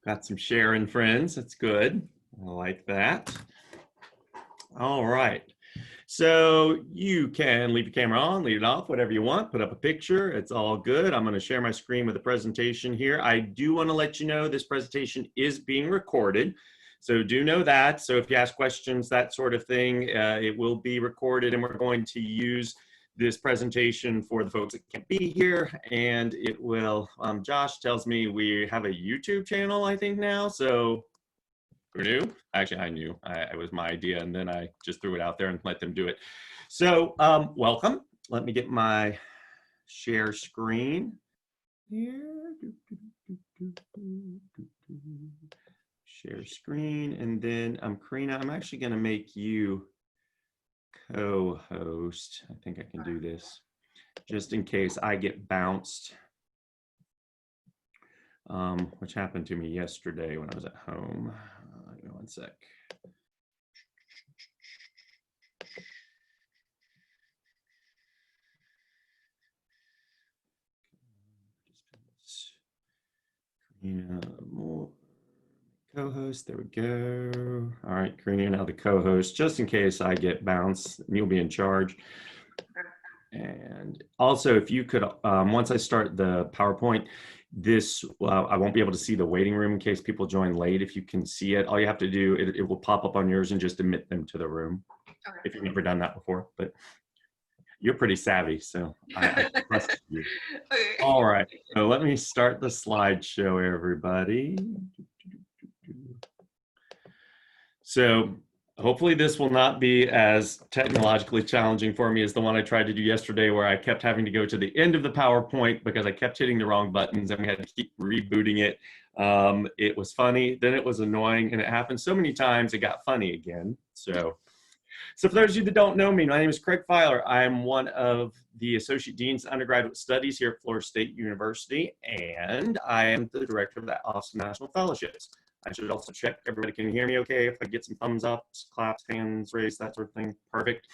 Got some sharing friends. That's good. I like that. All right. So you can leave your camera on, leave it off, whatever you want, put up a picture. It's all good. I'm going to share my screen with the presentation here. I do want to let you know this presentation is being recorded. So do know that. So if you ask questions, that sort of thing, it will be recorded, and we're going to use this presentation for the folks that can't be here. And it will, Josh tells me we have a YouTube channel, I think now. So who knew? Actually, I knew. It was my idea, and then I just threw it out there and let them do it. So welcome. Let me get my share screen here. Share screen, and then Karina, I'm actually going to make you co-host. I think I can do this just in case I get bounced, which happened to me yesterday when I was at home. Give me one sec. Karina Moore, co-host. There we go. All right, Karina, now the co-host, just in case I get bounced, you'll be in charge. And also, if you could, once I start the PowerPoint, this, I won't be able to see the waiting room in case people join late. If you can see it, all you have to do, it will pop up on yours and just admit them to the room. Okay. If you've never done that before, but you're pretty savvy, so I trust you. Okay. All right, so let me start the slideshow, everybody. So hopefully this will not be as technologically challenging for me as the one I tried to do yesterday, where I kept having to go to the end of the PowerPoint because I kept hitting the wrong buttons and we had to keep rebooting it. It was funny, then it was annoying, and it happened so many times it got funny again. So for those of you that don't know me, my name is Craig Filer. I'm one of the Associate Deans of Undergraduate Studies here at Florida State University, and I am the Director of the Office of National Fellowships. I should also check everybody can hear me okay. If I get some thumbs up, claps, hands raised, that sort of thing, perfect.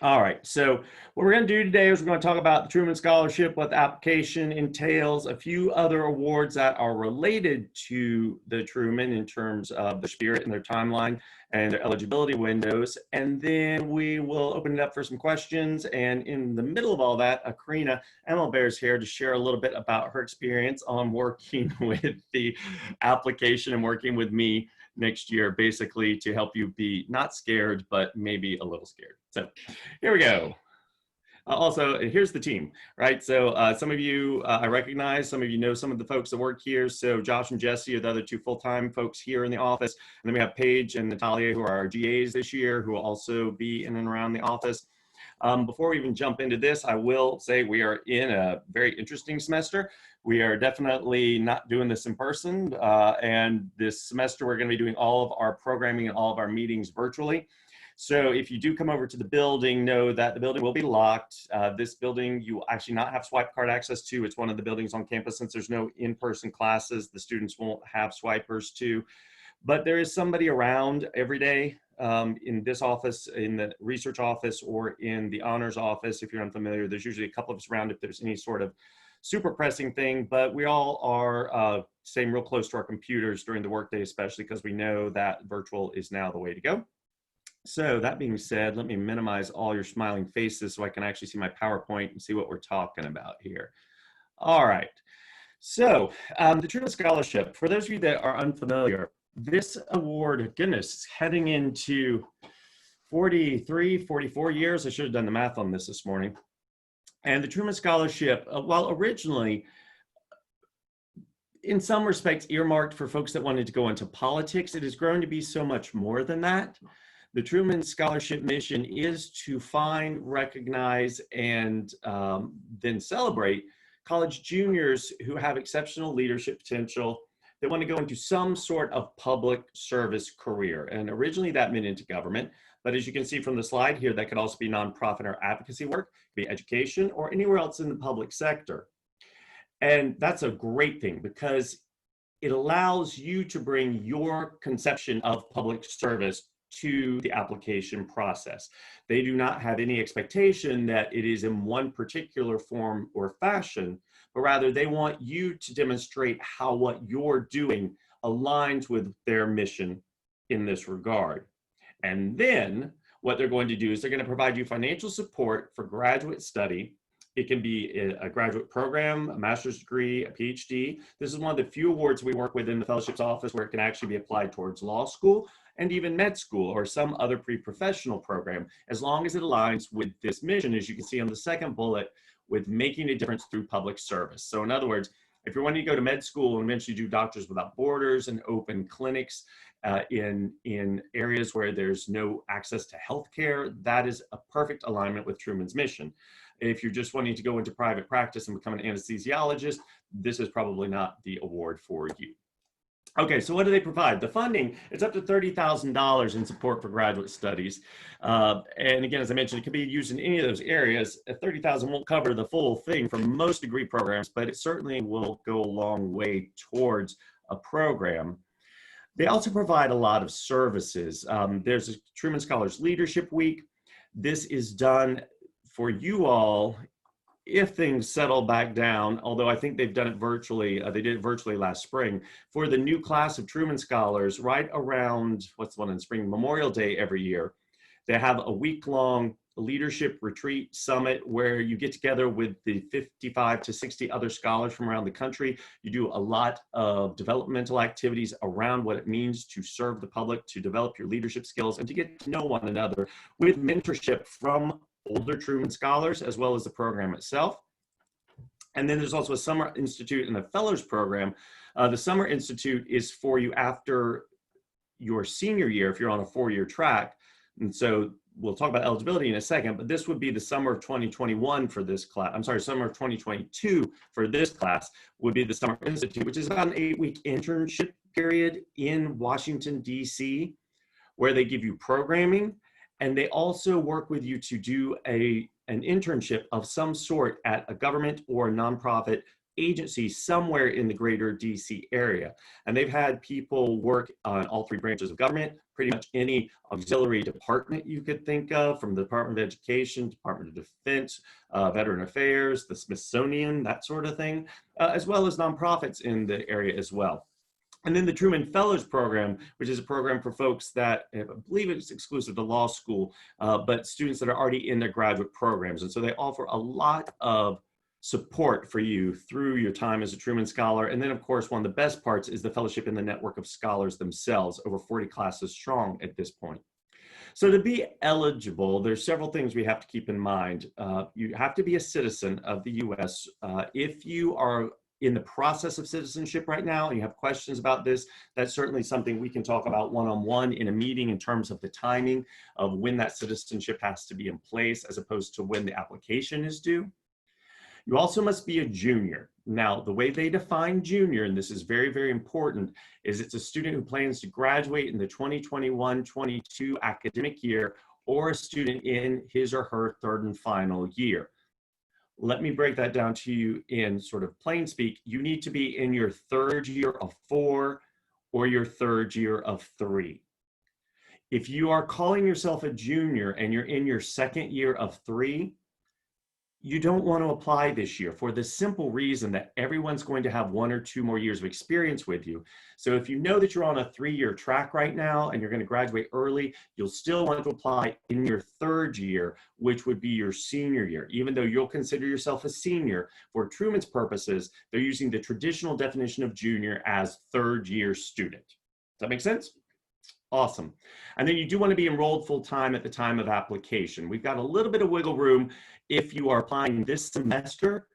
All right, so what we're going to do today is we're going to talk about the Truman Scholarship, what the application entails, a few other awards that are related to the Truman in terms of the spirit and their timeline and their eligibility windows, and then we will open it up for some questions. And in the middle of all that, Karina Emmelbear is here to share a little bit about her experience on working with the application and working with me next year, basically to help you be not scared, but maybe a little scared. So here we go. Also, here's the team, right? So some of you I recognize, some of you know some of the folks that work here. So Josh and Jesse are the other two full-time folks here in the office. And then we have Paige and Natalia, who are our GAs this year, who will also be in and around the office. Before we even jump into this, I will say we are in a very interesting semester. We are definitely not doing this in person. And this semester, we're going to be doing all of our programming and all of our meetings virtually. So if you do come over to the building, know that the building will be locked. This building you will actually not have swipe card access to. It's one of the buildings on campus. Since there's no in-person classes, the students won't have swipers too. But there is somebody around every day in this office, in the research office, or in the honors office. If you're unfamiliar, there's usually a couple of us around if there's any sort of super pressing thing, but we all are staying real close to our computers during the workday, especially because we know that virtual is now the way to go. So that being said, let me minimize all your smiling faces so I can actually see my PowerPoint and see what we're talking about here. All right. So the Truman Scholarship, for those of you that are unfamiliar, this award, goodness, heading into 43, 44 years. I should have done the math on this morning. And the Truman Scholarship, while originally, in some respects, earmarked for folks that wanted to go into politics, it has grown to be so much more than that. The Truman Scholarship mission is to find, recognize, and then celebrate college juniors who have exceptional leadership potential. They want to go into some sort of public service career. And originally that meant into government. But as you can see from the slide here, that could also be nonprofit or advocacy work, be education, or anywhere else in the public sector. And that's a great thing because it allows you to bring your conception of public service to the application process. They do not have any expectation that it is in one particular form or fashion, but rather they want you to demonstrate how what you're doing aligns with their mission in this regard. And then what they're going to do is they're going to provide you financial support for graduate study. It can be a graduate program, a master's degree, a PhD. This is one of the few awards we work with in the fellowships office where it can actually be applied towards law school and even med school or some other pre-professional program, as long as it aligns with this mission, as you can see on the second bullet, with making a difference through public service. So in other words, if you're wanting to go to med school and eventually do Doctors Without Borders and open clinics in areas where there's no access to healthcare, that is a perfect alignment with Truman's mission. If you're just wanting to go into private practice and become an anesthesiologist, this is probably not the award for you. Okay, so what do they provide? The funding, it's up to $30,000 in support for graduate studies. And again, as I mentioned, it can be used in any of those areas. $30,000 won't cover the full thing for most degree programs, but it certainly will go a long way towards a program. They also provide a lot of services. There's a Truman Scholars Leadership Week. This is done for you all if things settle back down, although I think they've done it virtually. They did it virtually last spring for the new class of Truman Scholars right around, what's the one in spring, Memorial Day every year. They have a week-long leadership retreat summit where you get together with the 55 to 60 other scholars from around the country. You do a lot of developmental activities around what it means to serve the public, to develop your leadership skills, and to get to know one another with mentorship from older Truman Scholars, as well as the program itself. And then there's also a Summer Institute and a Fellows program. The Summer Institute is for you after your senior year, if you're on a 4-year track. And so we'll talk about eligibility in a second, but this would be the summer of 2021 for this class. I'm sorry, summer of 2022 for this class would be the Summer Institute, which is about an 8-week internship period in Washington, D.C., where they give you programming. And they also work with you to do an internship of some sort at a government or a nonprofit agency somewhere in the greater DC area. And they've had people work on all 3 branches of government, pretty much any auxiliary department you could think of, from the Department of Education, Department of Defense, Veteran Affairs, the Smithsonian, that sort of thing, as well as nonprofits in the area as well. And then the Truman Fellows Program, which is a program for folks that, I believe it's exclusive to law school, but students that are already in their graduate programs. And so they offer a lot of support for you through your time as a Truman Scholar. And then, of course, one of the best parts is the fellowship in the network of scholars themselves, over 40 classes strong at this point. So to be eligible, there's several things we have to keep in mind. You have to be a citizen of the U.S. If you are in the process of citizenship right now and you have questions about this, that's certainly something we can talk about one-on-one in a meeting in terms of the timing of when that citizenship has to be in place as opposed to when the application is due. You also must be a junior. Now, the way they define junior, and this is very, very important, is it's a student who plans to graduate in the 2021-22 academic year or a student in his or her 3rd and final year. Let me break that down to you in sort of plain speak. You need to be in your 3rd year of 4 or your 3rd year of 3. If you are calling yourself a junior and you're in your 2nd year of 3, you don't want to apply this year for the simple reason that everyone's going to have 1 or 2 more years of experience with you. So if you know that you're on a 3-year track right now and you're going to graduate early, you'll still want to apply in your 3rd year, which would be your senior year. Even though you'll consider yourself a senior, for Truman's purposes, they're using the traditional definition of junior as 3rd year student. Does that make sense? Awesome. And then you do want to be enrolled full-time at the time of application. We've got a little bit of wiggle room if you are applying this semester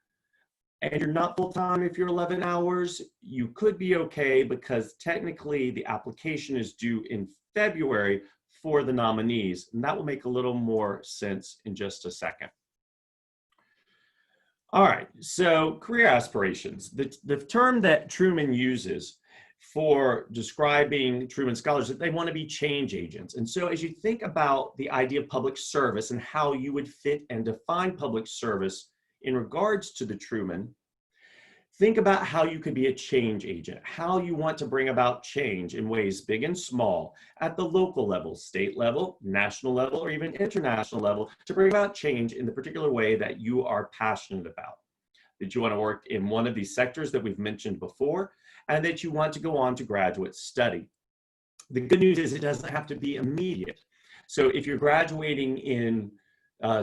and you're not full-time. If you're 11 hours, you could be okay because technically the application is due in February for the nominees, and that will make a little more sense in just a second. All right, so career aspirations. The term that Truman uses for describing Truman Scholars, that they want to be change agents. And so as you think about the idea of public service and how you would fit and define public service in regards to the Truman, think about how you could be a change agent, how you want to bring about change in ways big and small at the local level, state level, national level, or even international level to bring about change in the particular way that you are passionate about. that you want to work in one of these sectors that we've mentioned before, and that you want to go on to graduate study. The good news is it doesn't have to be immediate. So if you're graduating in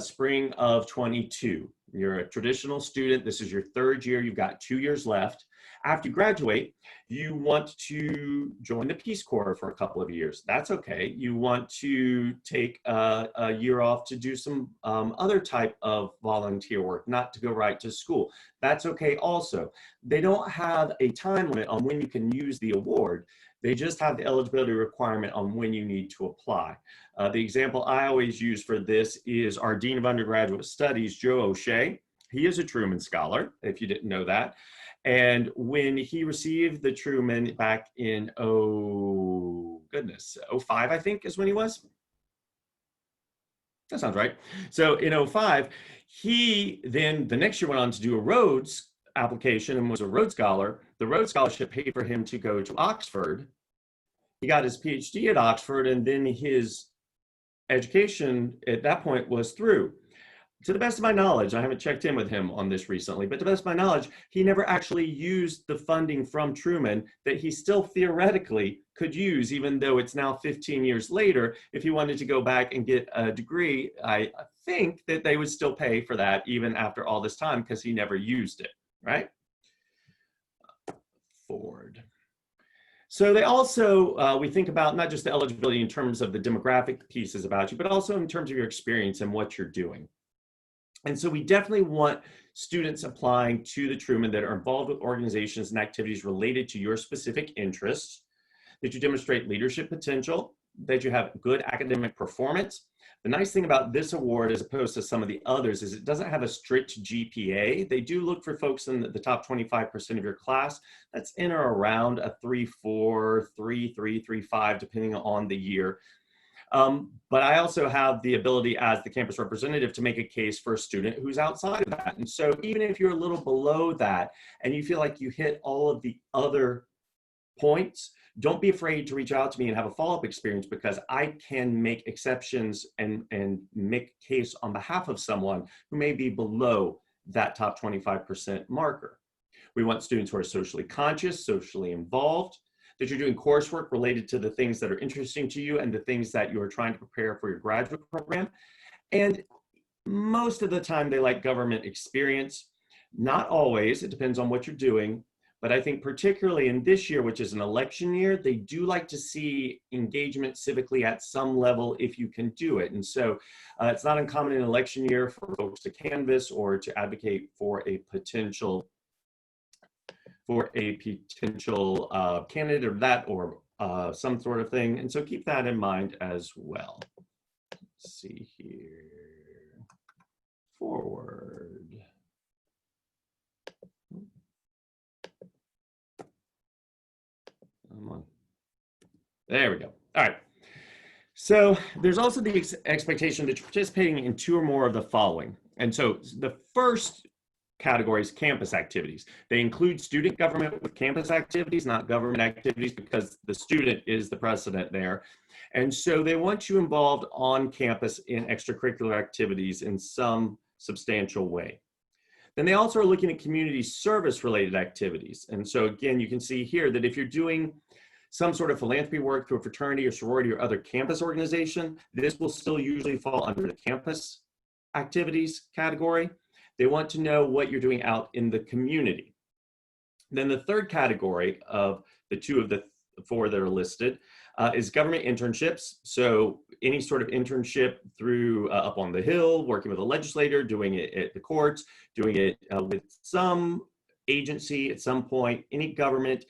spring of 22, you're a traditional student, this is your third year, you've got 2 years left. After you graduate, you want to join the Peace Corps for a couple of years. That's okay. You want to take a year off to do some other type of volunteer work, not to go right to school. That's okay also. They don't have a time limit on when you can use the award. They just have the eligibility requirement on when you need to apply. The example I always use for this is our Dean of Undergraduate Studies, Joe O'Shea. He is a Truman Scholar, if you didn't know that. And when he received the Truman back in, 05, I think is when he was. That sounds right. So in 05, he then the next year went on to do a Rhodes application and was a Rhodes Scholar. The Rhodes Scholarship paid for him to go to Oxford. He got his PhD at Oxford, and then his education at that point was through. To the best of my knowledge, I haven't checked in with him on this recently, but to the best of my knowledge, he never actually used the funding from Truman that he still theoretically could use, even though it's now 15 years later. If he wanted to go back and get a degree, I think that they would still pay for that even after all this time because he never used it, right? Forward. So they also, we think about not just the eligibility in terms of the demographic pieces about you, but also in terms of your experience and what you're doing. And so we definitely want students applying to the Truman that are involved with organizations and activities related to your specific interests, that you demonstrate leadership potential, that you have good academic performance. The nice thing about this award, as opposed to some of the others, is it doesn't have a strict GPA. They do look for folks in the top 25% of your class. That's in or around a 3.4, 3.3, 3.5, depending on the year. But I also have the ability as the campus representative to make a case for a student who's outside of that. And so even if you're a little below that and you feel like you hit all of the other points, don't be afraid to reach out to me and have a follow-up experience, because I can make exceptions and make a case on behalf of someone who may be below that top 25% marker. We want students who are socially conscious, socially involved, that you're doing coursework related to the things that are interesting to you and the things that you're trying to prepare for your graduate program. And most of the time they like government experience. Not always, it depends on what you're doing. But I think particularly in this year, which is an election year, they do like to see engagement civically at some level if you can do it. And so it's not uncommon in an election year for folks to canvass or to advocate for a potential candidate or that, or some sort of thing. And so keep that in mind as well. Let's see here. Forward. Come on. There we go. All right. So there's also the expectation that you're participating in 2 or more of the following. And so the first categories, campus activities. They include student government with campus activities, not government activities, because the student is the precedent there. And so they want you involved on campus in extracurricular activities in some substantial way. Then they also are looking at community service related activities. And so again, you can see here that if you're doing some sort of philanthropy work through a fraternity or sorority or other campus organization, this will still usually fall under the campus activities category. They want to know what you're doing out in the community. Then the third category of the 2 of the 4 that are listed is government internships. So any sort of internship through up on the Hill, working with a legislator, doing it at the courts, doing it with some agency at some point. Any government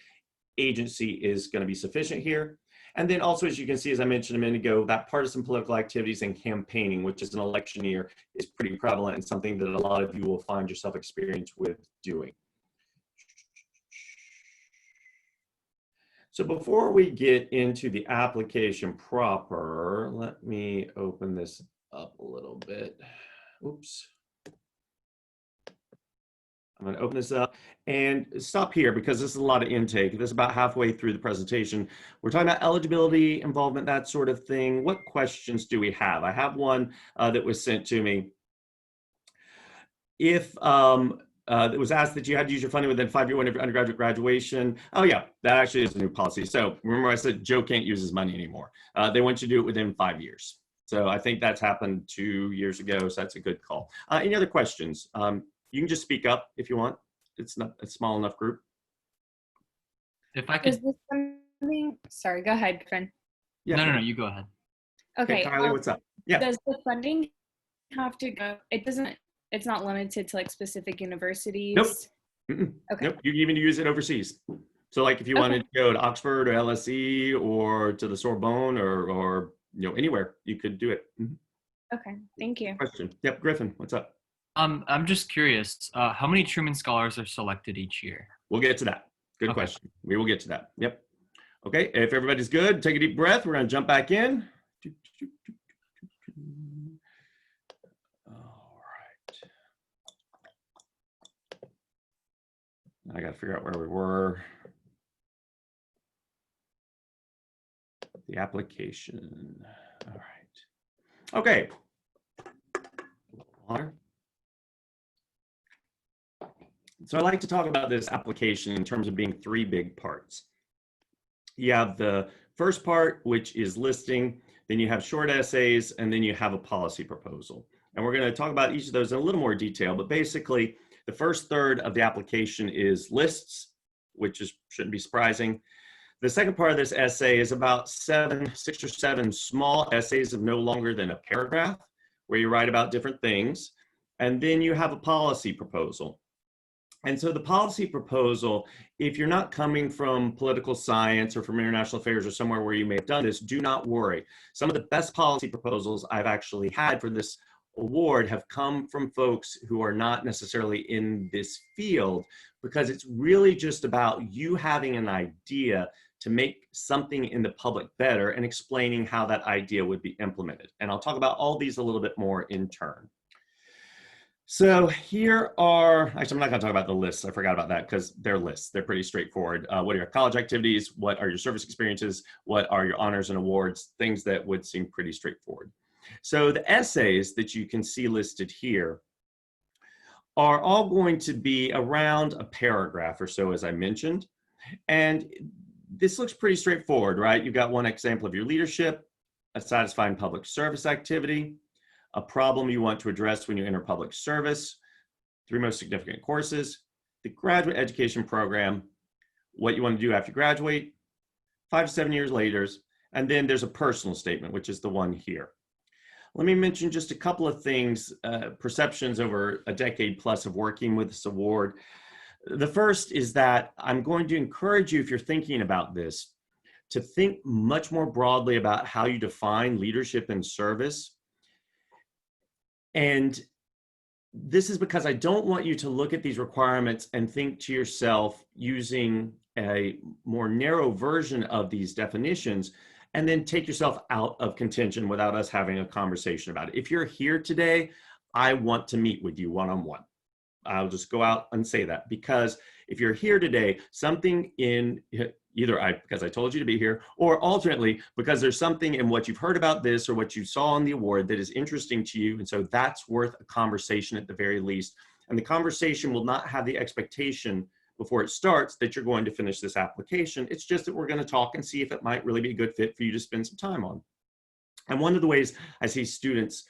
agency is going to be sufficient here. And then also, as you can see, as I mentioned a minute ago, that partisan political activities and campaigning, which is an election year, is pretty prevalent and something that a lot of you will find yourself experienced with doing. So before we get into the application proper, let me open this up a little bit. Oops. I'm going to open this up and stop here because this is a lot of intake. This is about halfway through the presentation. We're talking about eligibility, involvement, that sort of thing. What questions do we have? I have one that was sent to me. If it was asked that you had to use your funding within 5 years of your undergraduate graduation. Oh yeah, that actually is a new policy. So remember I said Joe can't use his money anymore. They want you to do it within 5 years. So I think that's happened 2 years ago. So that's a good call. Any other questions? You can just speak up if you want. It's not a small enough group. If I could. Is this something? Sorry, go ahead, Griffin. Yeah. No, you go ahead. Okay. Kylie, what's up? Yeah. Does the funding have to go? It doesn't. It's not limited to like specific universities. Nope. Okay. Nope. You can even use it overseas. So like if you wanted to go to Oxford or LSE or to the Sorbonne or anywhere, you could do it. Okay. Thank you. Question. Yep. Griffin, what's up? I'm just curious. How many Truman Scholars are selected each year? We'll get to that. Good Okay. question. We will get to that. Yep. Okay. If everybody's good, take a deep breath. We're going to jump back in. All right. I got to figure out where we were. The application. All right. Okay. Water. So I like to talk about this application in terms of being 3 big parts. You have the first part, which is listing, then you have short essays, and then you have a policy proposal. And we're going to talk about each of those in a little more detail, but basically the first third of the application is lists, which shouldn't be surprising. The second part of this essay is about 6 or 7 small essays of no longer than a paragraph, where you write about different things. And then you have a policy proposal. And so the policy proposal, if you're not coming from political science or from international affairs or somewhere where you may have done this, do not worry. Some of the best policy proposals I've actually had for this award have come from folks who are not necessarily in this field, because it's really just about you having an idea to make something in the public better and explaining how that idea would be implemented. And I'll talk about all these a little bit more in turn. So here are, actually, I'm not going to talk about the lists. I forgot about that because they're lists. They're pretty straightforward. What are your college activities? What are your service experiences? What are your honors and awards? Things that would seem pretty straightforward. So the essays that you can see listed here are all going to be around a paragraph or so, as I mentioned. And this looks pretty straightforward, right? You've got one example of your leadership, a satisfying public service activity, a problem you want to address when you enter public service, 3 most significant courses, the graduate education program, what you want to do after you graduate, 5 to 7 years later, and then there's a personal statement, which is the one here. Let me mention just a couple of things, perceptions over a decade plus of working with this award. The first is that I'm going to encourage you, if you're thinking about this, to think much more broadly about how you define leadership and service. And this is because I don't want you to look at these requirements and think to yourself using a more narrow version of these definitions and then take yourself out of contention without us having a conversation about it. If you're here today, I want to meet with you one-on-one. I'll just go out and say that, because if you're here today, something in either because I told you to be here, or alternately because there's something in what you've heard about this or what you saw on the award that is interesting to you. And so that's worth a conversation at the very least. And the conversation will not have the expectation before it starts that you're going to finish this application. It's just that we're going to talk and see if it might really be a good fit for you to spend some time on. And one of the ways I see students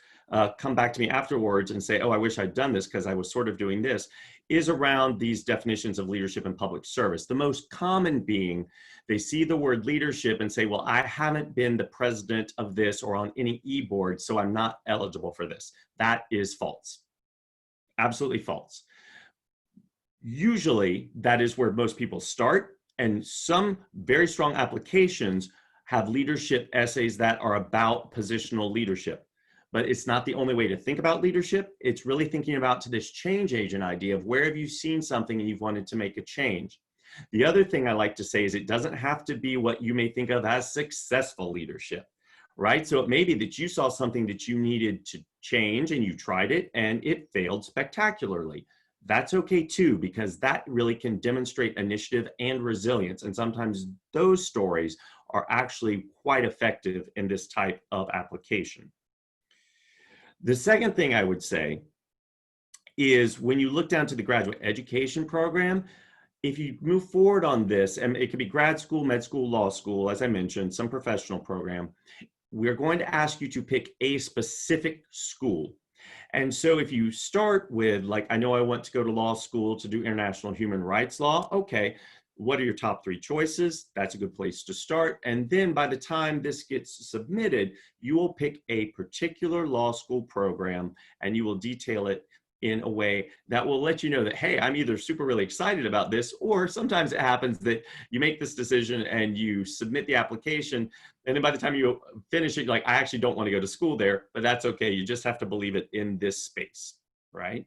come back to me afterwards and say, oh, I wish I'd done this because I was sort of doing this, is around these definitions of leadership and public service. The most common being, they see the word leadership and say, well, I haven't been the president of this or on any e-board, so I'm not eligible for this. That is false. Absolutely false. Usually, that is where most people start, and some very strong applications have leadership essays that are about positional leadership. But it's not the only way to think about leadership. It's really thinking about to this change agent idea of where have you seen something and you've wanted to make a change. The other thing I like to say is it doesn't have to be what you may think of as successful leadership, right? So it may be that you saw something that you needed to change and you tried it and it failed spectacularly. That's okay too, because that really can demonstrate initiative and resilience. And sometimes those stories are actually quite effective in this type of application. The second thing I would say is when you look down to the graduate education program, if you move forward on this, and it could be grad school, med school, law school, as I mentioned, some professional program, we're going to ask you to pick a specific school. And so if you start with, like, I know I want to go to law school to do international human rights law, okay, what are your top 3 choices? That's a good place to start. And then by the time this gets submitted, you will pick a particular law school program and you will detail it in a way that will let you know that, hey, I'm either super really excited about this, or sometimes it happens that you make this decision and you submit the application, and then by the time you finish it, you're like, I actually don't want to go to school there, but that's okay. You just have to believe it in this space, right?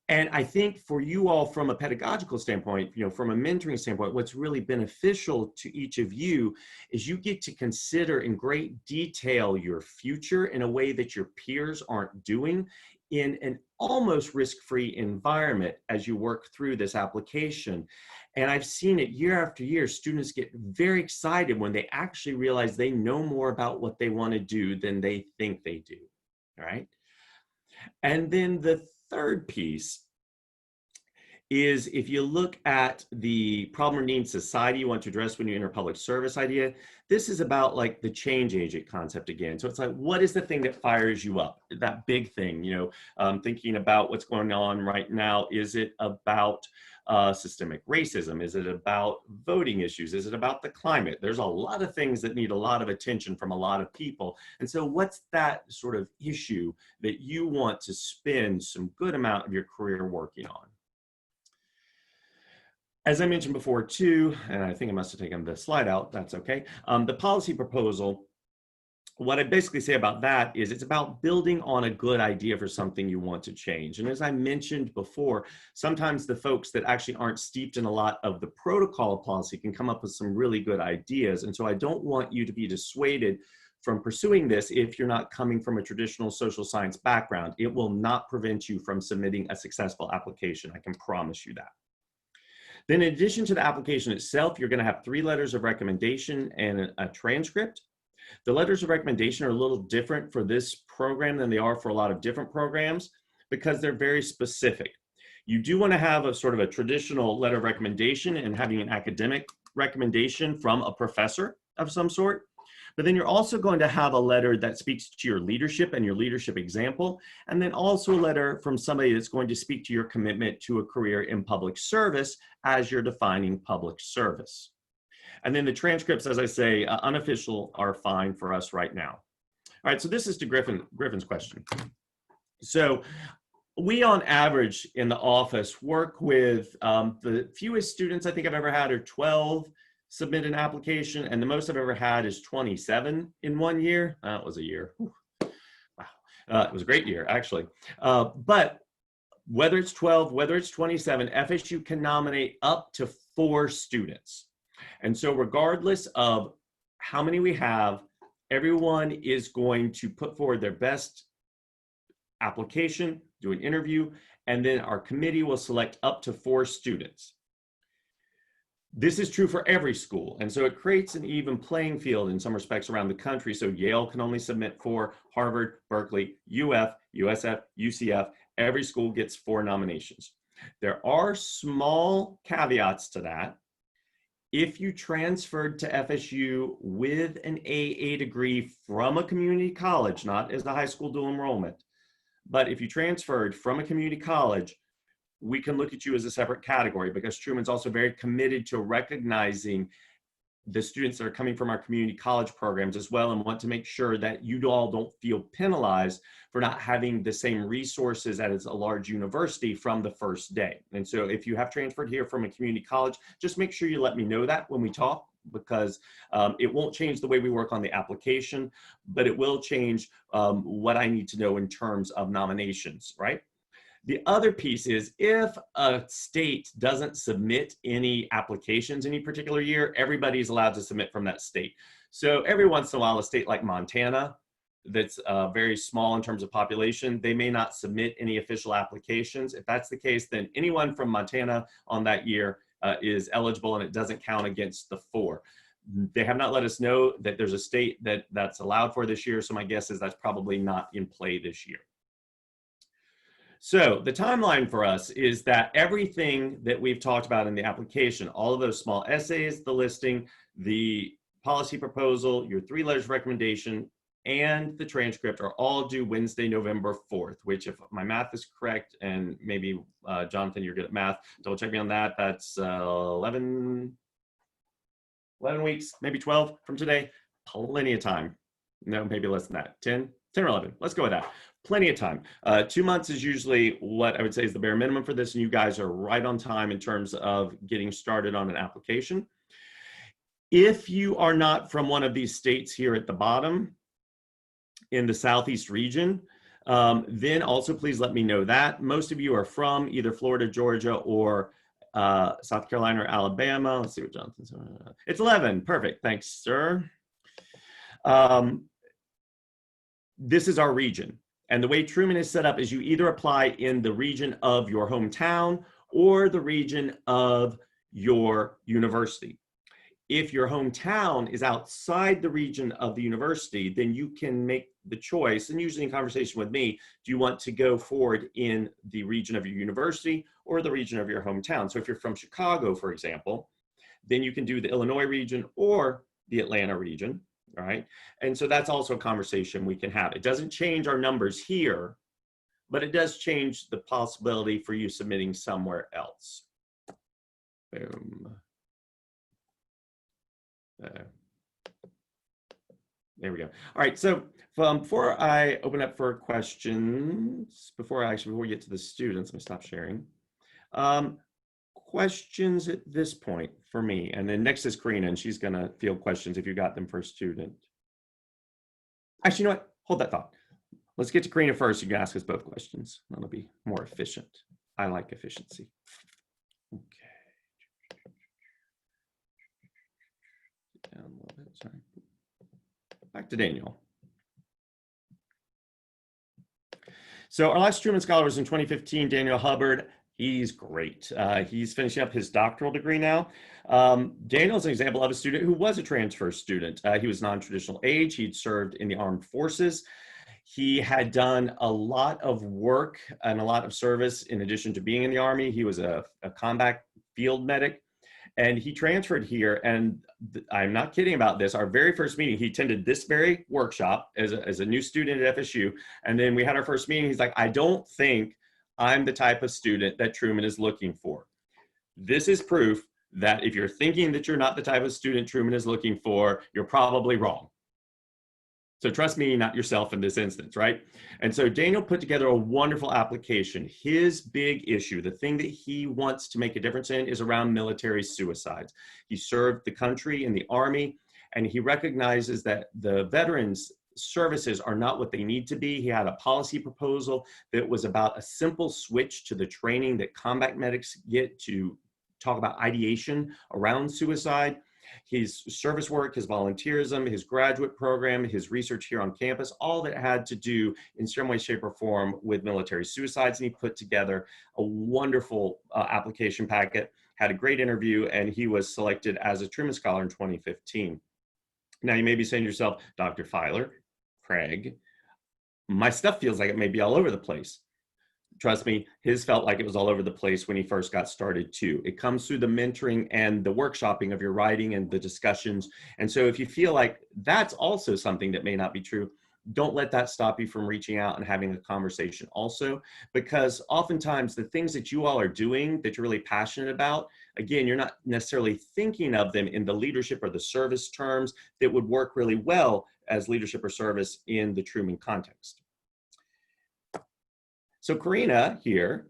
And I think for you all, from a pedagogical standpoint, from a mentoring standpoint, what's really beneficial to each of you is you get to consider in great detail your future in a way that your peers aren't doing, in an almost risk-free environment as you work through this application. And I've seen it year after year, students get very excited when they actually realize they know more about what they want to do than they think they do, all right? And then the third piece is, if you look at the problem or need society you want to address when you enter public service idea, this is about like the change agent concept again. So it's like, what is the thing that fires you up? That big thing, thinking about what's going on right now. Is it about systemic racism? Is it about voting issues? Is it about the climate? There's a lot of things that need a lot of attention from a lot of people. And so what's that sort of issue that you want to spend some good amount of your career working on? As I mentioned before too, and I think I must have taken the slide out, that's okay. The policy proposal, what I basically say about that is it's about building on a good idea for something you want to change. And as I mentioned before, sometimes the folks that actually aren't steeped in a lot of the protocol of policy can come up with some really good ideas. And so I don't want you to be dissuaded from pursuing this if you're not coming from a traditional social science background. It will not prevent you from submitting a successful application. I can promise you that. Then in addition to the application itself, you're going to have 3 letters of recommendation and a transcript. The letters of recommendation are a little different for this program than they are for a lot of different programs because they're very specific. You do want to have a sort of a traditional letter of recommendation and having an academic recommendation from a professor of some sort. But then you're also going to have a letter that speaks to your leadership and your leadership example, and then also a letter from somebody that's going to speak to your commitment to a career in public service as you're defining public service. And then the transcripts, as I say, unofficial, are fine for us right now. All right, so this is to Griffin's question. So we, on average, in the office, work with the fewest students I think I've ever had are 12 submit an application, and the most I've ever had is 27 in 1 year. That was a year. Wow. It was a great year, actually. But whether it's 12, whether it's 27, FSU can nominate up to 4 students. And so regardless of how many we have, everyone is going to put forward their best application, do an interview, and then our committee will select up to 4 students. This is true for every school, and so it creates an even playing field in some respects around the country. So Yale can only submit 4, Harvard, Berkeley, UF, USF, UCF, every school gets 4 nominations. There are small caveats to that. If you transferred to FSU with an AA degree from a community college, not as a high school dual enrollment, but if you transferred from a community college, we can look at you as a separate category, because Truman's also very committed to recognizing the students that are coming from our community college programs as well, and want to make sure that you all don't feel penalized for not having the same resources as a large university from the first day. And so if you have transferred here from a community college, just make sure you let me know that when we talk, because it won't change the way we work on the application, but it will change what I need to know in terms of nominations, right? The other piece is, if a state doesn't submit any applications any particular year, everybody's allowed to submit from that state. So every once in a while, a state like Montana, that's very small in terms of population, they may not submit any official applications. If that's the case, then anyone from Montana on that year is eligible, and it doesn't count against the 4. They have not let us know that there's a state that's allowed for this year, so my guess is that's probably not in play this year. So the timeline for us is that everything that we've talked about in the application, all of those small essays, the listing, the policy proposal, your 3 letters of recommendation, and the transcript are all due Wednesday, November 4th, which if my math is correct, and maybe Jonathan, you're good at math, double check me on that, that's 11 weeks, maybe 12 from today, plenty of time. No, maybe less than that, 10 or 11, let's go with that. Plenty of time. 2 months is usually what I would say is the bare minimum for this, and you guys are right on time in terms of getting started on an application. If you are not from one of these states here at the bottom in the Southeast region, then also please let me know that. Most of you are from either Florida, Georgia, or South Carolina or Alabama. Let's see what Jonathan said. It's 11, perfect, thanks, sir. This is our region. And the way Truman is set up is you either apply in the region of your hometown or the region of your university. If your hometown is outside the region of the university, then you can make the choice, and usually in conversation with me, do you want to go forward in the region of your university or the region of your hometown? So if you're from Chicago, for example, then you can do the Illinois region or the Atlanta region. All right. And so that's also a conversation we can have. It doesn't change our numbers here, but it does change the possibility for you submitting somewhere else. Boom. There we go. All right. So before I open up for questions, before we get to the students, let me stop sharing. Questions at this point for me, and then next is Karina, and she's going to field questions if you got them for a student. Actually, you know what? Hold that thought. Let's get to Karina first. You can ask us both questions. That'll be more efficient. I like efficiency. Okay. Down a little bit. Sorry. Back to Daniel. So our last Truman Scholar was in 2015, Daniel Hubbard. He's great. He's finishing up his doctoral degree now. Daniel is an example of a student who was a transfer student. He was non-traditional age. He'd served in the armed forces. He had done a lot of work and a lot of service in addition to being in the Army. He was a combat field medic, and he transferred here. And I'm not kidding about this. Our very first meeting, he attended this very workshop as a new student at FSU. And then we had our first meeting. He's like, I don't think I'm the type of student that Truman is looking for. This is proof that if you're thinking that you're not the type of student Truman is looking for, you're probably wrong. So trust me, not yourself in this instance, right? And so Daniel put together a wonderful application. His big issue, the thing that he wants to make a difference in, is around military suicides. He served the country in the Army, and he recognizes that the veterans services are not what they need to be. He had a policy proposal that was about a simple switch to the training that combat medics get to talk about ideation around suicide. His service work, his volunteerism, his graduate program, his research here on campus, all that had to do in some way, shape, or form with military suicides. And he put together a wonderful application packet, had a great interview, and he was selected as a Truman Scholar in 2015. Now you may be saying to yourself, Dr. Filer, Craig, my stuff feels like it may be all over the place. Trust me, his felt like it was all over the place when he first got started too. It comes through the mentoring and the workshopping of your writing and the discussions. And so if you feel like that's also something that may not be true, don't let that stop you from reaching out and having a conversation also, because oftentimes the things that you all are doing that you're really passionate about, again, you're not necessarily thinking of them in the leadership or the service terms that would work really well as leadership or service in the Truman context. So Karina here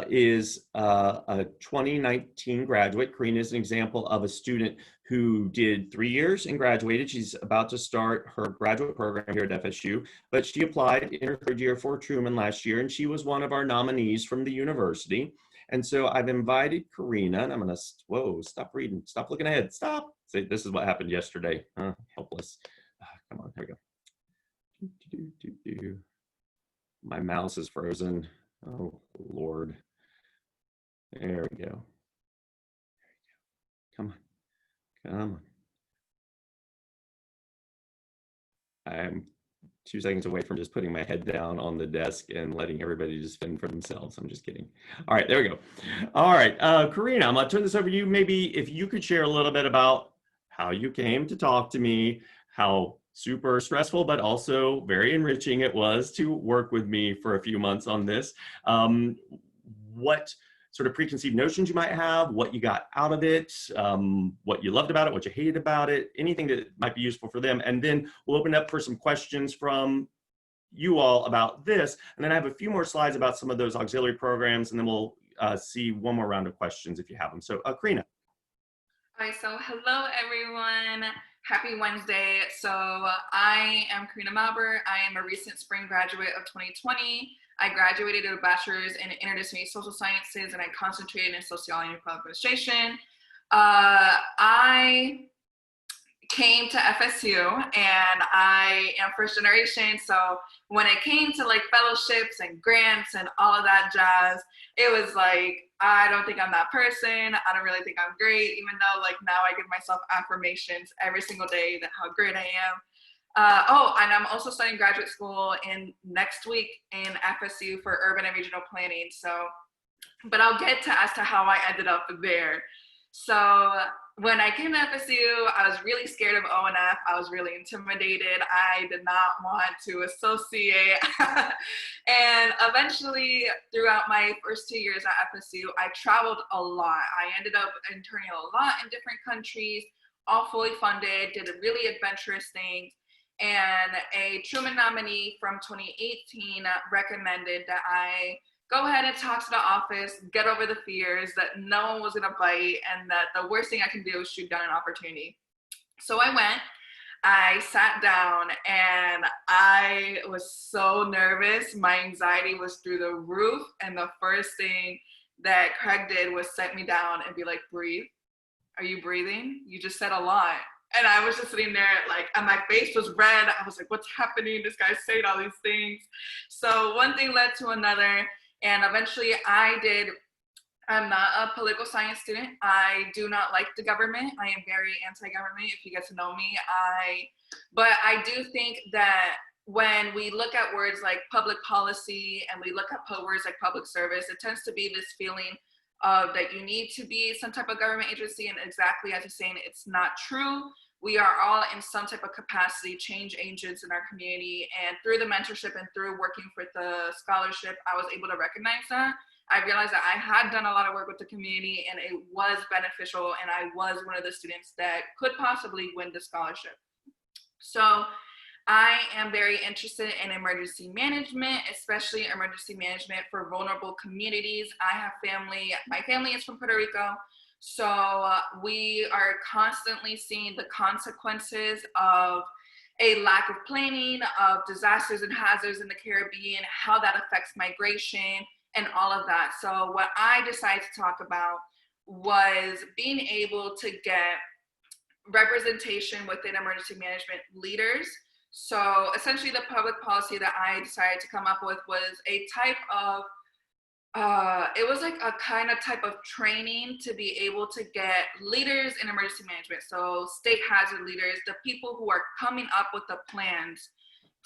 is a 2019 graduate. Karina is an example of a student who did 3 years and graduated. She's about to start her graduate program here at FSU, but she applied in her 3rd year for Truman last year, and she was one of our nominees from the university. And so I've invited Karina, and I'm gonna, whoa, stop reading, stop looking ahead, stop. See, this is what happened yesterday. Helpless. Come on, here we go. My mouse is frozen. Oh, Lord. There we go. Come on. Come on. 2 seconds away from just putting my head down on the desk and letting everybody just fend for themselves. I'm just kidding. All right, there we go. All right, Karina, I'm gonna turn this over to you. Maybe if you could share a little bit about how you came to talk to me, how super stressful, but also very enriching it was to work with me for a few months on this. What sort of preconceived notions you might have, what you got out of it, what you loved about it, what you hated about it, anything that might be useful for them. And then we'll open up for some questions from you all about this. And then I have a few more slides about some of those auxiliary programs, and then we'll see one more round of questions if you have them. So Karina. All right, so hello everyone. Happy Wednesday. So I am Karina Malber. I am a recent spring graduate of 2020. I graduated with a bachelor's in interdisciplinary social sciences, and I concentrated in sociology and public administration. I came to FSU, and I am first generation. So when it came to like fellowships and grants and all of that jazz, it was like, I don't think I'm that person. I don't really think I'm great, even though like now I give myself affirmations every single day that how great I am. And I'm also studying graduate school in next week in FSU for urban and regional planning. So, but I'll get to as to how I ended up there. So when I came to FSU, I was really scared of ONF. I was really intimidated. I did not want to associate. And eventually, throughout my first 2 years at FSU, I traveled a lot. I ended up interning a lot in different countries, all fully funded, did really adventurous things. And a Truman nominee from 2018 recommended that I go ahead and talk to the office, get over the fears that no one was gonna bite, and that the worst thing I can do is shoot down an opportunity. So I went, I sat down, and I was so nervous. My anxiety was through the roof, and the first thing that Craig did was set me down and be like, breathe. Are you breathing? You just said a lot. And I was just sitting there like, and my face was red. I was like, what's happening? This guy's saying all these things. So one thing led to another. And eventually I'm not a political science student. I do not like the government. I am very anti-government, if you get to know me. But I do think that when we look at words like public policy and we look at words like public service, it tends to be this feeling of that you need to be some type of government agency, and exactly as you're saying, it's not true. We are all in some type of capacity change agents in our community, and through the mentorship and through working for the scholarship, I was able to recognize that. I realized that I had done a lot of work with the community, and it was beneficial, and I was one of the students that could possibly win the scholarship. So I am very interested in emergency management, especially emergency management for vulnerable communities. I have family, my family is from Puerto Rico. So we are constantly seeing the consequences of a lack of planning, of disasters and hazards in the Caribbean, how that affects migration and all of that. So what I decided to talk about was being able to get representation within emergency management leaders. So essentially the public policy that I decided to come up with was a type of it was like a kind of type of training to be able to get leaders in emergency management. So state hazard leaders, the people who are coming up with the plans,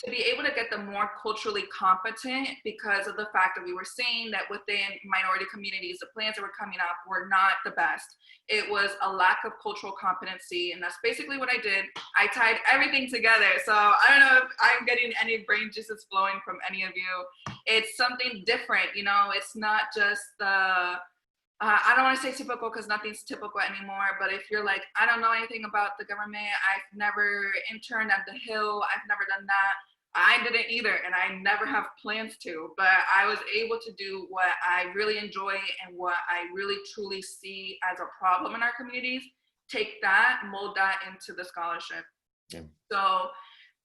to be able to get them more culturally competent, because of the fact that we were seeing that within minority communities, the plans that were coming up were not the best. It was a lack of cultural competency, and that's basically what I did. I tied everything together. So I don't know if I'm getting any brain juices flowing from any of you. It's something different, you know, it's not just the, I don't want to say typical because nothing's typical anymore, but if you're like, I don't know anything about the government, I've never interned at the Hill, I've never done that. I didn't either, and I never have plans to, but I was able to do what I really enjoy and what I really truly see as a problem in our communities, take that, mold that into the scholarship. Yeah. So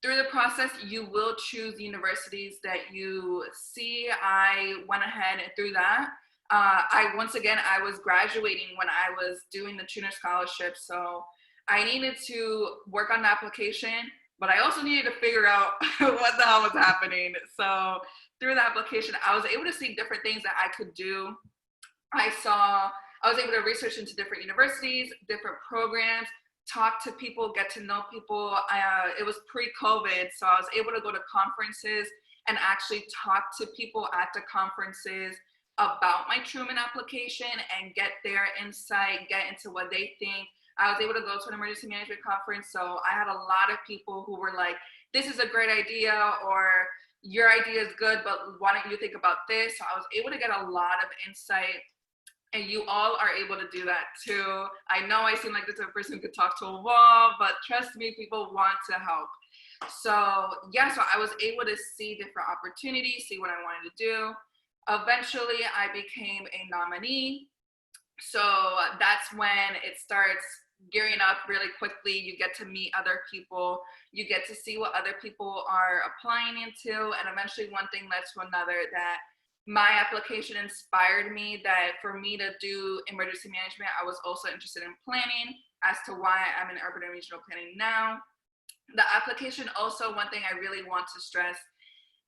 through the process, you will choose the universities that you see. I went ahead and through that, I was graduating when I was doing the tutor scholarship. So I needed to work on the application, but I also needed to figure out what the hell was happening. So through the application, I was able to see different things that I could do. I was able to research into different universities, different programs, talk to people, get to know people. It was pre-COVID, so I was able to go to conferences and actually talk to people at the conferences about my Truman application and get their insight, get into what they think. I was able to go to an emergency management conference, so I had a lot of people who were like, this is a great idea, or your idea is good, but why don't you think about this? So I was able to get a lot of insight, and you all are able to do that too. I know I seem like the type of person who could talk to a wall, but trust me, people want to help. So yeah, so I was able to see different opportunities, see what I wanted to do. Eventually, I became a nominee. So that's when it starts gearing up really quickly. You get to meet other people. You get to see what other people are applying into. And eventually one thing led to another, that my application inspired me that for me to do emergency management, I was also interested in planning, as to why I'm in urban and regional planning now. The application also, one thing I really want to stress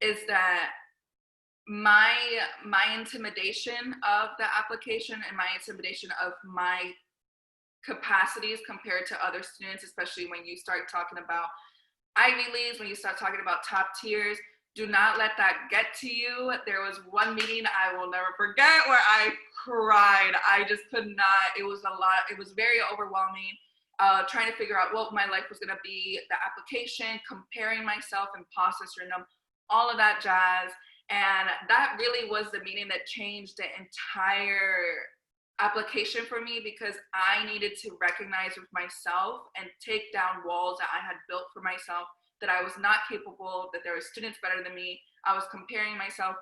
is that my intimidation of the application and my intimidation of my capacities compared to other students, especially when you start talking about Ivy Leagues, when you start talking about top tiers, do not let that get to you. There was one meeting I will never forget where I cried. I just could not, it was a lot, it was very overwhelming. Trying to figure out what my life was gonna be, the application, comparing myself, imposter syndrome, all of that jazz. And that really was the meeting that changed the entire application for me, because I needed to recognize with myself and take down walls that I had built for myself, that I was not capable, that there were students better than me. I was comparing myself.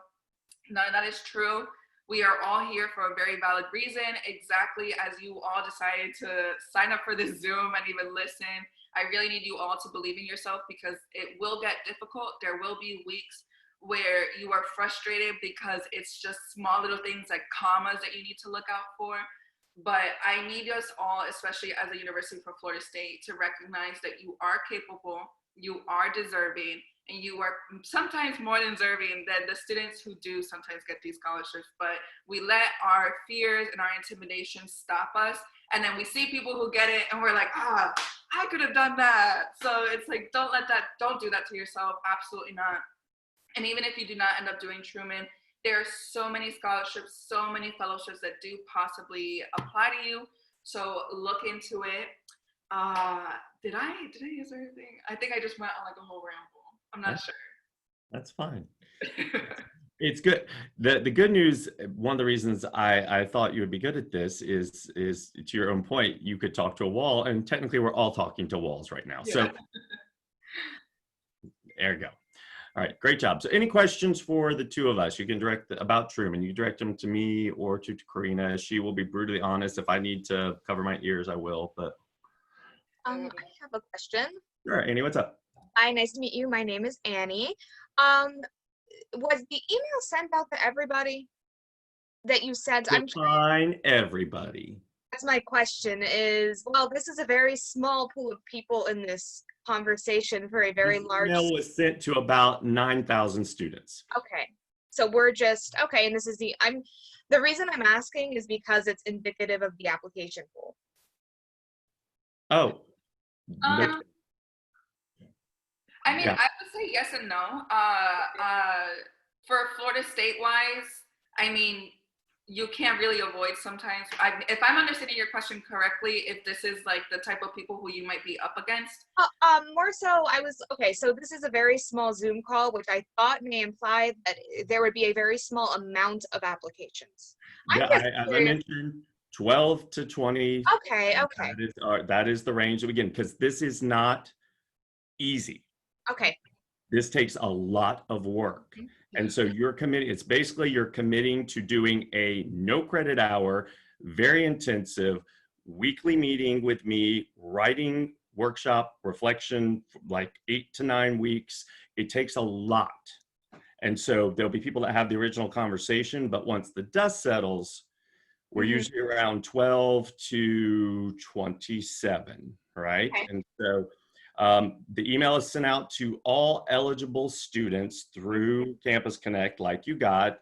None of that is true. We are all here for a very valid reason, exactly as you all decided to sign up for this Zoom and even listen. I really need you all to believe in yourself, because it will get difficult. There will be weeks where you are frustrated because it's just small little things like commas that you need to look out for. But I need us all, especially as a University for Florida State, to recognize that you are capable, you are deserving, and you are sometimes more than deserving than the students who do sometimes get these scholarships. But we let our fears and our intimidation stop us. And then we see people who get it and we're like, I could have done that. So it's like, don't do that to yourself. Absolutely not. And even if you do not end up doing Truman, there are so many scholarships, so many fellowships that do possibly apply to you. So look into it. Did I answer anything? I think I just went on like a whole ramble. I'm not sure. That's fine. It's good. The good news, one of the reasons I thought you would be good at this is to your own point, you could talk to a wall, and technically we're all talking to walls right now. Yeah. So there you go. All right, great job. So any questions for the two of us? You can direct about Truman. You direct them to me or to Karina. She will be brutally honest. If I need to cover my ears, I will. But I have a question. Sure, Annie, what's up? Hi, nice to meet you. My name is Annie. Was the email sent out to everybody that you said? Define everybody. That's my question is, well, this is a very small pool of people in this conversation for a very large. Email was sent to about 9,000 students. Okay, so we're just, okay, and this is the reason I'm asking is because it's indicative of the application pool. Oh. I mean, yeah. I would say yes and no. For Florida State wise, I mean, you can't really avoid sometimes. If I'm understanding your question correctly, if this is like the type of people who you might be up against. More so, okay, so this is a very small Zoom call, which I thought may imply that there would be a very small amount of applications. Yeah, as I mentioned, 12 to 20. Okay. That is the range that we get, because this is not easy. Okay. This takes a lot of work. Mm-hmm. And so you're committing, it's basically you're committing to doing a no credit hour, very intensive weekly meeting with me, writing workshop, reflection, like 8 to 9 weeks. It takes a lot. And so there'll be people that have the original conversation, but once the dust settles, we're usually around 12 to 27, right? Okay. And so The email is sent out to all eligible students through Campus Connect, like you got.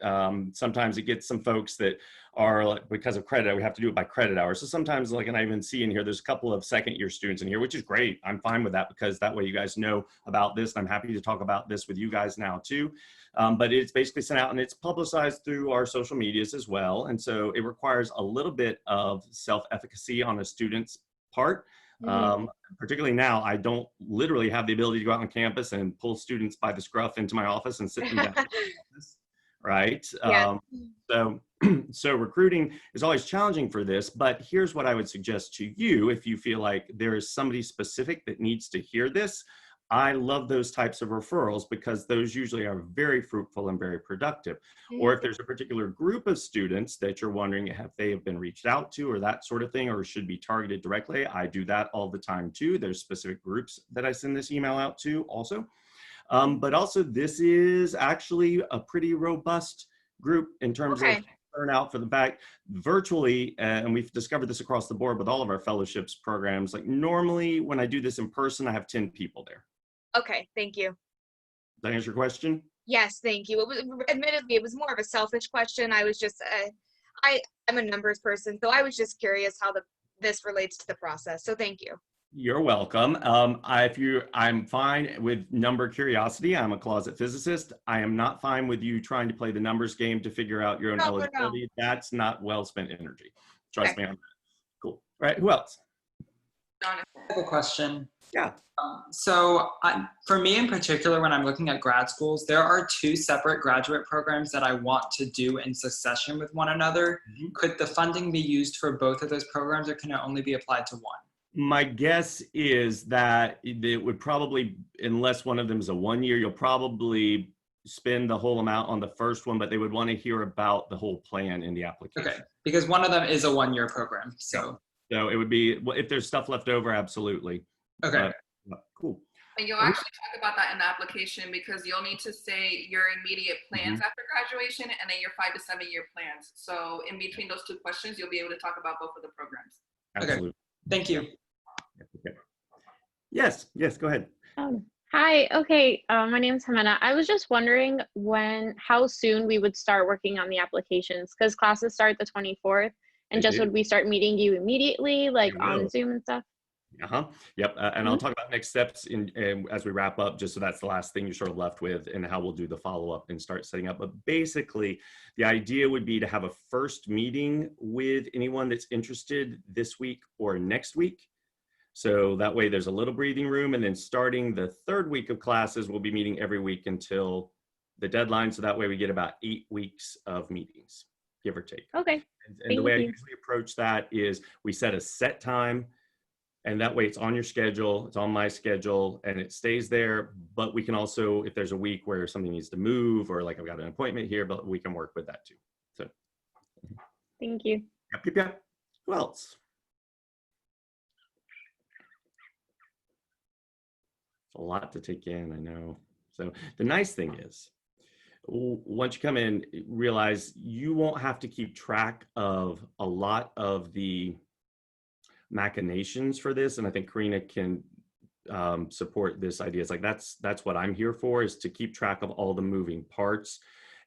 Sometimes it gets some folks that are, like, because of credit, we have to do it by credit hours. So sometimes, like, and I even see in here, there's a couple of second-year students in here, which is great. I'm fine with that because that way you guys know about this. I'm happy to talk about this with you guys now too. But it's basically sent out and it's publicized through our social medias as well. And so it requires a little bit of self-efficacy on a student's part. Particularly now, I don't literally have the ability to go out on campus and pull students by the scruff into my office and sit them down in my office, right? Yeah. So recruiting is always challenging for this, but here's what I would suggest to you if you feel like there is somebody specific that needs to hear this. I love those types of referrals because those usually are very fruitful and very productive. Or if there's a particular group of students that you're wondering if they have been reached out to or that sort of thing, or should be targeted directly, I do that all the time too. There's specific groups that I send this email out to also. But also this is actually a pretty robust group in terms of turnout for the fact virtually, and we've discovered this across the board with all of our fellowships programs. Like normally when I do this in person, I have 10 people there. Okay, thank you. Does that answer your question? Yes, thank you. It was, admittedly, it was more of a selfish question. I was just, I'm a numbers person, so I was just curious how this relates to the process. So thank you. You're welcome. I'm fine with number curiosity. I'm a closet physicist. I am not fine with you trying to play the numbers game to figure out your own eligibility. That's not well spent energy. Trust me on that. Cool. All right. Who else? Jonathan. I have a question. Yeah. For me in particular, when I'm looking at grad schools, there are two separate graduate programs that I want to do in succession with one another. Could the funding be used for both of those programs, or can it only be applied to one? My guess is that it would probably, unless one of them is a 1 year, you'll probably spend the whole amount on the first one, but they would want to hear about the whole plan in the application. Okay, because one of them is a 1 year program, so. So it would be, well, if there's stuff left over, absolutely. Okay. Cool. And you'll actually talk about that in the application because you'll need to say your immediate plans after graduation and then your 5 to 7 year plans. So in between those two questions, you'll be able to talk about both of the programs. Absolutely. Okay. Thank you. Okay. Yes, go ahead. Hi, okay, my name is Jimena. I was just wondering how soon we would start working on the applications, because classes start the 24th, and would we start meeting you immediately, like on Zoom and stuff? Yep. And I'll talk about next steps as we wrap up, just so that's the last thing you're sort of left with, and how we'll do the follow-up and start setting up. But basically, the idea would be to have a first meeting with anyone that's interested this week or next week. So that way there's a little breathing room, and then starting the third week of classes, we'll be meeting every week until the deadline. So that way we get about 8 weeks of meetings, give or take. Okay. And the way I usually approach that is we set a set time, and that way it's on your schedule, it's on my schedule, and it stays there. But we can also, if there's a week where something needs to move, or like I've got an appointment here, but we can work with that too. So. Thank you. Yep. Who else? It's a lot to take in, I know. So the nice thing is, once you come in, realize you won't have to keep track of a lot of the machinations for this. And I think Karina can support this idea. It's like, that's what I'm here for, is to keep track of all the moving parts,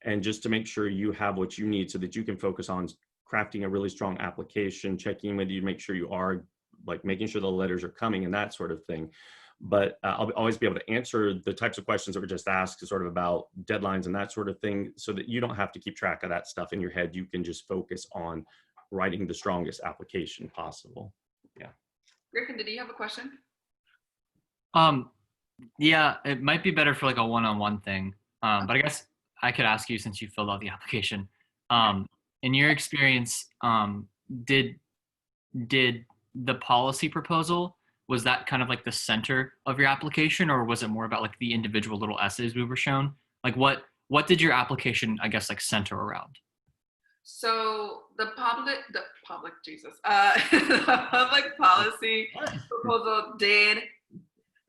and just to make sure you have what you need so that you can focus on crafting a really strong application, checking with you, make sure you are like making sure the letters are coming and that sort of thing. But I'll always be able to answer the types of questions that were just asked, sort of about deadlines and that sort of thing, so that you don't have to keep track of that stuff in your head. You can just focus on writing the strongest application possible. Yeah. Griffin, did you have a question? Yeah, it might be better for like a one-on-one thing. But I guess I could ask you, since you filled out the application. In your experience, did the policy proposal, was that kind of like the center of your application, or was it more about like the individual little essays we were shown? Like what did your application, I guess, like center around? So the public policy proposal did,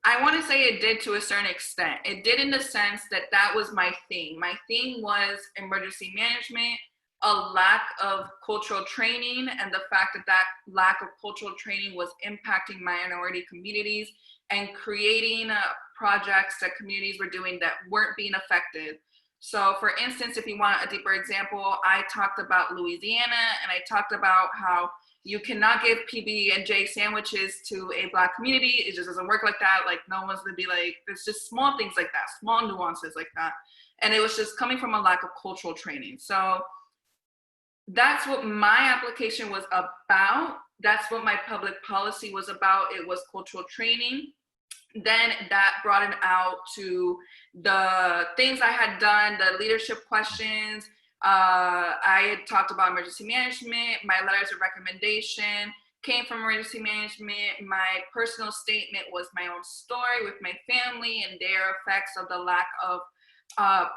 I want to say it did to a certain extent. It did in the sense that was my theme. My theme was emergency management, a lack of cultural training, and the fact that that lack of cultural training was impacting minority communities and creating projects that communities were doing that weren't being affected. So for instance, if you want a deeper example, I talked about Louisiana, and I talked about how you cannot give PB&J sandwiches to a Black community. It just doesn't work like that. Like, no one's gonna be like, it's just small things like that, small nuances like that. And it was just coming from a lack of cultural training. So that's what my application was about. That's what my public policy was about. It was cultural training. Then that brought it out to the things I had done, the leadership questions. I had talked about emergency management. My letters of recommendation came from emergency management. My personal statement was my own story with my family and their effects of the lack of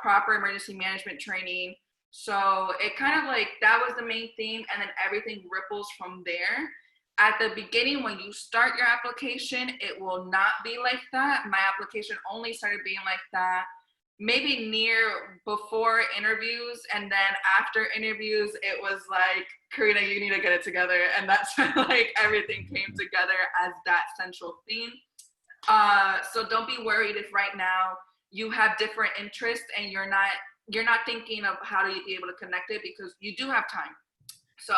proper emergency management training. So it kind of like, that was the main theme, and then everything ripples from there. At the beginning, when you start your application, it will not be like that. My application only started being like that maybe near before interviews, and then after interviews, it was like, Karina, you need to get it together. And that's when like everything came together as that central theme. So don't be worried if right now you have different interests and you're not thinking of how to be able to connect it, because you do have time. So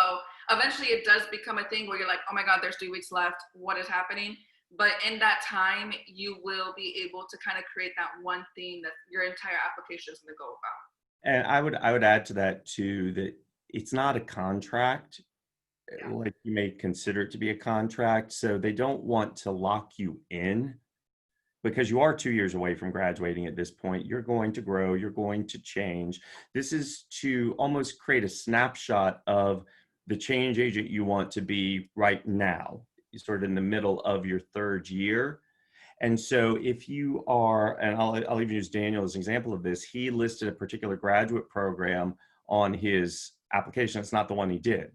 eventually it does become a thing where you're like, oh my God, there's 3 weeks left. What is happening? But in that time, you will be able to kind of create that one thing that your entire application is going to go about. And I would add to that too, that it's not a contract, like you may consider it to be a contract. So they don't want to lock you in, because you are 2 years away from graduating at this point. You're going to grow, you're going to change. This is to almost create a snapshot of the change agent you want to be right now, sort of in the middle of your 3rd year. And so if you are, and I'll even use Daniel as an example of this, he listed a particular graduate program on his application. It's not the one he did,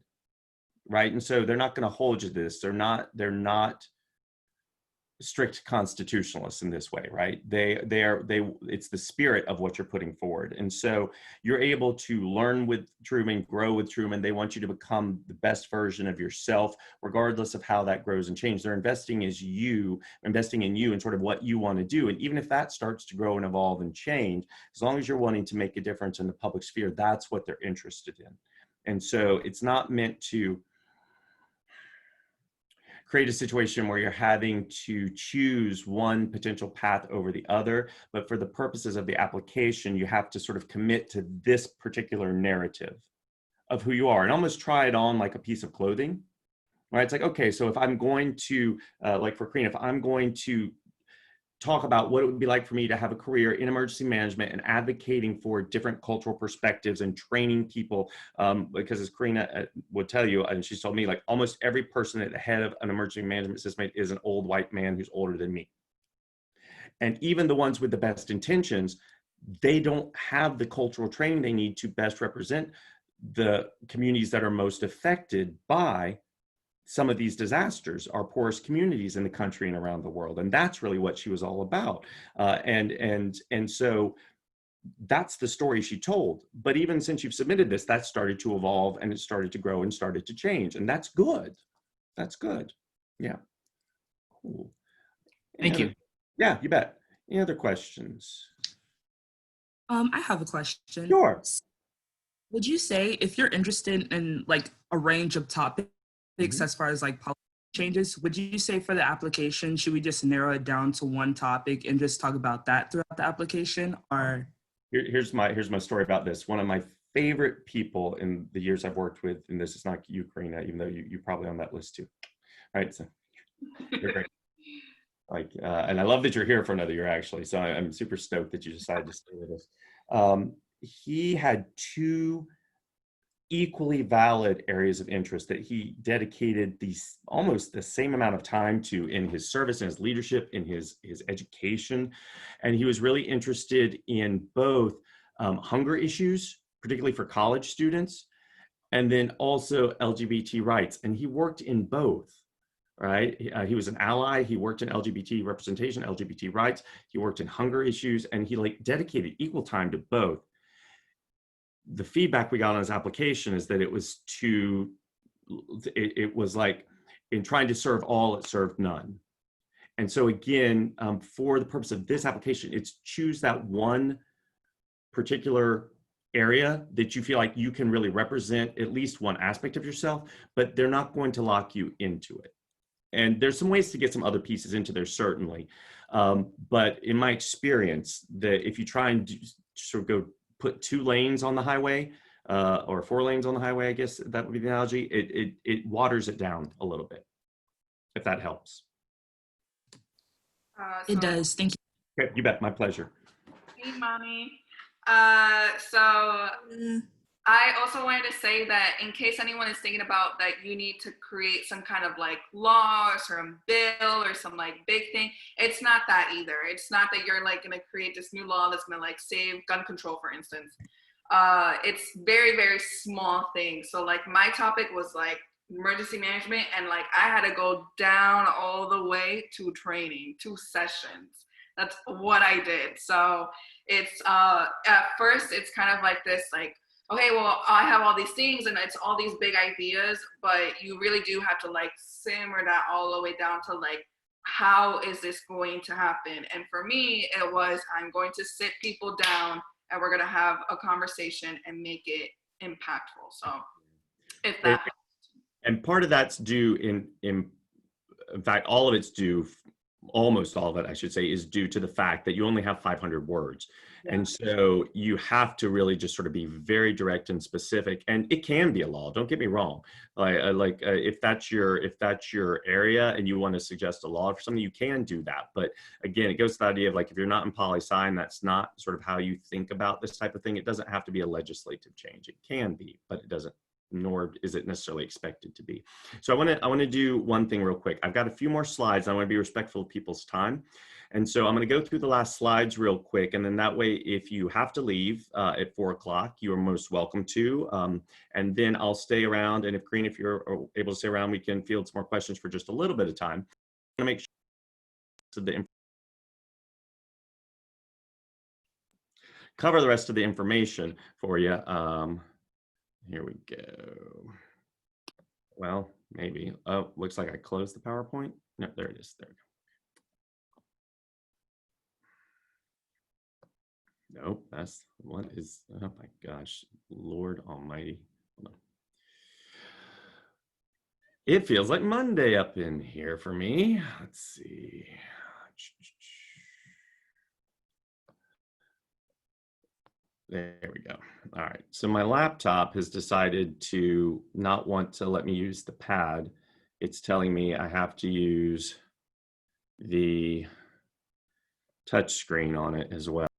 right? And so they're not going to hold you to this. They're not strict constitutionalists in this way, right? It's the spirit of what you're putting forward. And so you're able to learn with Truman, grow with Truman. They want you to become the best version of yourself, regardless of how that grows and changes. They're investing in you and sort of what you want to do. And even if that starts to grow and evolve and change, as long as you're wanting to make a difference in the public sphere, that's what they're interested in. And so it's not meant to create a situation where you're having to choose one potential path over the other, but for the purposes of the application, you have to sort of commit to this particular narrative of who you are and almost try it on like a piece of clothing, right? It's like, okay, so if I'm going to, like for Karina, if I'm going to talk about what it would be like for me to have a career in emergency management and advocating for different cultural perspectives and training people, because as Karina would tell you, and she's told me, like almost every person at the head of an emergency management system is an old white man who's older than me. And even the ones with the best intentions, they don't have the cultural training they need to best represent the communities that are most affected by some of these disasters, are poorest communities in the country and around the world. And that's really what she was all about. And so that's the story she told. But even since you've submitted this, that started to evolve and it started to grow and started to change. And that's good. That's good. Yeah. Cool. Thank you. Yeah, you bet. Any other questions? I have a question. Sure. Would you say if you're interested in like a range of topics as far as like policy changes, would you say for the application, should we just narrow it down to one topic and just talk about that throughout the application? Or here's my story about this. One of my favorite people in the years I've worked with, and this is not you, Karina, even though you're probably on that list too, right? So you're great. Like, and I love that you're here for another year, actually. So I'm super stoked that you decided to stay with us. He had 2 equally valid areas of interest that he dedicated almost the same amount of time to in his service, in his leadership, in his education. And he was really interested in both hunger issues, particularly for college students, and then also LGBT rights. And he worked in both, right? He was an ally. He worked in LGBT representation, LGBT rights. He worked in hunger issues, and he like dedicated equal time to both. the feedback we got on his application is that it was too, it was like in trying to serve all, it served none. And so again, for the purpose of this application, it's choose that one particular area that you feel like you can really represent at least one aspect of yourself, but they're not going to lock you into it. And there's some ways to get some other pieces into there, certainly. But in my experience, that if you try and sort of go put 2 lanes on the highway, or 4 lanes on the highway, I guess that would be the analogy, it waters it down a little bit, if that helps. It does. Thank you. Okay, you bet, my pleasure. Hey, mommy. So I also wanted to say that in case anyone is thinking about that you need to create some kind of like law or some bill or some like big thing, it's not that either. It's not that you're like going to create this new law that's going to like save gun control, for instance. It's very, very small things. So like my topic was like emergency management, and like I had to go down all the way to training, 2 sessions. That's what I did. So it's at first it's kind of like this, like, okay, well, I have all these things and it's all these big ideas, but you really do have to like simmer that all the way down to like, how is this going to happen? And for me, it was, I'm going to sit people down and we're going to have a conversation and make it impactful. So if that. And part of that's due in fact, all of it's due, almost all of it, I should say, is due to the fact that you only have 500 words. Yeah. And so you have to really just sort of be very direct and specific. And it can be a law, don't get me wrong. If that's your area and you want to suggest a law for something, you can do that. But again, it goes to the idea of like, if you're not in poli-sci and that's not sort of how you think about this type of thing, it doesn't have to be a legislative change. It can be, but it doesn't, nor is it necessarily expected to be. So I want to do one thing real quick. I've got a few more slides. I want to be respectful of people's time. And so I'm going to go through the last slides real quick. And then that way, if you have to leave at 4 o'clock, you are most welcome to. And then I'll stay around. And if Green, if you're able to stay around, we can field some more questions for just a little bit of time. I'm going to make sure to cover the rest of the information for you. Here we go. Well, maybe. Oh, looks like I closed the PowerPoint. No, there it is. There we go. Nope, that's what is, oh my gosh, Lord Almighty. Hold on. It feels like Monday up in here for me. Let's see. There we go. All right. So my laptop has decided to not want to let me use the pad. It's telling me I have to use the touch screen on it as well.